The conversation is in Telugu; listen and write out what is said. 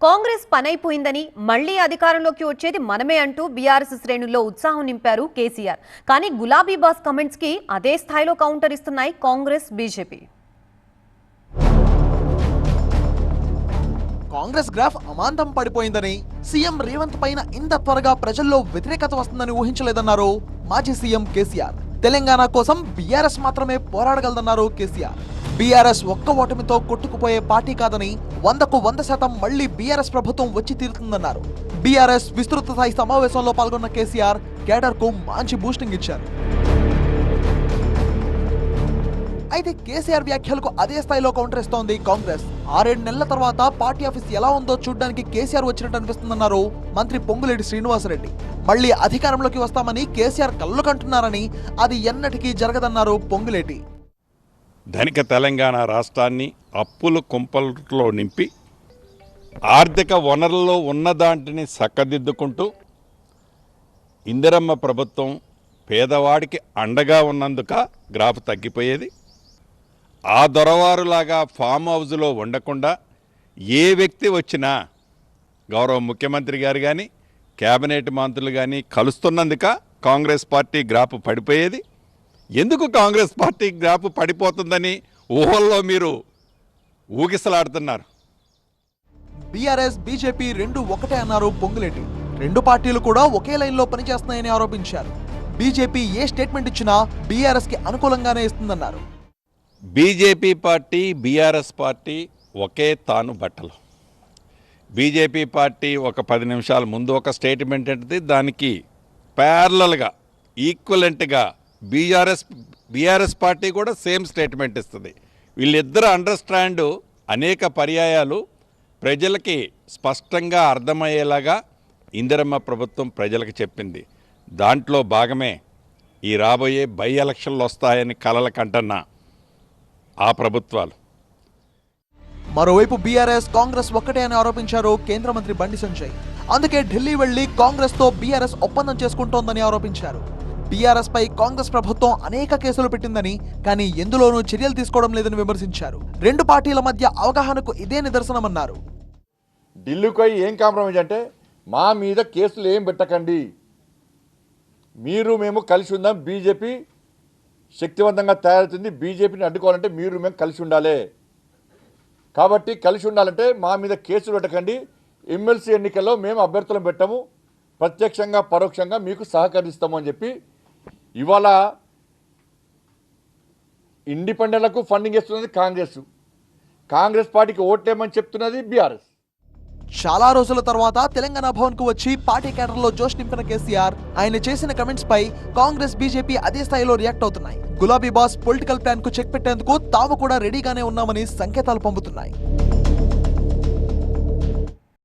కాంగ్రెస్ పనైపోయిందని మళ్లీ అధికారంలోకి వచ్చేది మనమే అంటూ బీఆర్ఎస్ శ్రేణుల్లో ఉత్సాహం నింపారు కేసీఆర్. కానీ గులాబీ బాస్ కమెంట్స్ కి అదే స్థాయిలో కౌంటర్ ఇస్తున్నాయి కాంగ్రెస్, బీజేపీ. కాంగ్రెస్ గ్రాఫ్ అమాంతం పడిపోయిందని, సీఎం రేవంత్ పైన ఇంత త్వరగా ప్రజల్లో వ్యతిరేకత వస్తుందని ఊహించలేదన్నారు మాజీ సీఎం కేసీఆర్. తెలంగాణ కోసం బీఆర్ఎస్ మాత్రమే పోరాడగలదన్నారు కేసీఆర్. బీఆర్ఎస్ ఒక్క ఓటమితో కొట్టుకుపోయే పార్టీ కాదని 100కు 100% మళ్లీ బీఆర్ఎస్ ప్రభుత్వం వచ్చి తీరుతుందన్నారు. బీఆర్ఎస్ విస్తృత స్థాయి సమావేశంలో పాల్గొన్న కేసీఆర్ కేడర్ కు మంచి బూస్టింగ్ ఇచ్చారు. అయితే కేసీఆర్ వ్యాఖ్యలకు అదే స్థాయిలో కౌంటర్ ఇస్తోంది కాంగ్రెస్. 6-7 నెలల తర్వాత పార్టీ ఆఫీస్ ఎలా ఉందో చూడడానికి కేసీఆర్ వచ్చినట్టు అనిపిస్తుందన్నారు మంత్రి పొంగులేటి శ్రీనివాసరెడ్డి. మళ్లీ అధికారంలోకి వస్తామని కేసీఆర్ కళ్ళు కంటున్నారని, అది ఎన్నటికీ జరగదన్నారు పొంగులేటి. ధనిక తెలంగాణ రాష్ట్రాన్ని అప్పుల కుంపల్లో నింపి ఆర్థిక వనరుల్లో ఉన్నదాంటిని చక్కదిద్దుకుంటూ ఇందిరమ్మ ప్రభుత్వం పేదవాడికి అండగా ఉన్నందుక గ్రాఫ్ తగ్గిపోయేది. ఆ దొరవారులాగా ఫామ్ హౌస్లో ఉండకుండా ఏ వ్యక్తి వచ్చినా గౌరవ ముఖ్యమంత్రి గారు కానీ కేబినెట్ మంత్రులు కానీ కలుస్తున్నందుక కాంగ్రెస్ పార్టీ గ్రాఫ్ పడిపోయేది. ఎందుకు కాంగ్రెస్ పార్టీ గ్రాఫ్ పడిపోతుందని ఊహల్లో మీరు ఊగిసలాడుతున్నారు. బీఆర్ఎస్, బీజేపీ రెండు ఒకటే అన్నారు పొంగులేటి. రెండు పార్టీలు కూడా ఒకే లైన్లో పనిచేస్తున్నాయని ఆరోపించారు. బీజేపీ ఏ స్టేట్మెంట్ ఇచ్చినా బీఆర్ఎస్కి అనుకూలంగానే ఇస్తుందన్నారు. బీజేపీ పార్టీ, బీఆర్ఎస్ పార్టీ ఒకే తాను బట్టలు. బీజేపీ పార్టీ ఒక 10 నిమిషాల ముందు ఒక స్టేట్మెంట్ అంటే దానికి ప్యారలల్గా ఈక్వలెంట్గా బీఆర్ఎస్ పార్టీ కూడా సేమ్ స్టేట్మెంట్ ఇస్తుంది. వీళ్ళిద్దరు అండర్స్టాండ్ అనేక పర్యాయాలు ప్రజలకి స్పష్టంగా అర్థమయ్యేలాగా ఇందిరమ్మ ప్రభుత్వం ప్రజలకు చెప్పింది. దాంట్లో భాగమే ఈ రాబోయే బై ఎలక్షన్లు వస్తాయని కలల కంటన్న ఆ ప్రభుత్వాలు. మరోవైపు బీఆర్ఎస్, కాంగ్రెస్ ఒక్కటే అని ఆరోపించారు కేంద్ర మంత్రి బండి సంజయ్. అందుకే ఢిల్లీ వెళ్లి కాంగ్రెస్ తో బీఆర్ఎస్ ఒప్పందం చేసుకుంటోందని ఆరోపించారు. బీఆర్ఎస్ పై కాంగ్రెస్ ప్రభుత్వం అనేక కేసులు పెట్టిందని, కానీ ఎందులోనూ చర్యలు తీసుకోవడం లేదని విమర్శించారు. రెండు పార్టీల మధ్య అవగాహనకు ఇదే నిదర్శనమన్నారు. ఢిల్లీకి ఏం కాంప్రమైజ్ అంటే, మా మీద కేసులు ఏం పెట్టకండి, మీరు మేము కలిసి ఉందాం, బీజేపీ శక్తివంతంగా తయారవుతుంది, బీజేపీని అడ్డుకోవాలంటే మీరు మేము కలిసి ఉండాలి, కాబట్టి కలిసి ఉండాలంటే మా మీద కేసులు పెట్టకండి, ఎమ్మెల్సీ ఎన్నికల్లో మేము అభ్యర్థులను పెట్టాము, ప్రత్యక్షంగా పరోక్షంగా మీకు సహకరిస్తాము అని చెప్పి ఇవాళ ఇండిపెండెంట్లకు ఫండింగ్ ఇస్తున్నది కాంగ్రెస్ పార్టీకి ఓట్లేమని చెప్తున్నది బీఆర్ఎస్. చాలా రోజుల తర్వాత తెలంగాణ భవన్ కు వచ్చి పార్టీ కేడర్లో జోష్ నింపిన కేసీఆర్ ఆయన చేసిన కమెంట్స్ పై కాంగ్రెస్, బీజేపీ అదే స్థాయిలో రియాక్ట్ అవుతున్నాయి. గులాబీ బాస్ పొలిటికల్ ప్లాన్ కు చెక్ పెట్టేందుకు తాము కూడా రెడీగానే ఉన్నామని సంకేతాలు పంపుతున్నాయి.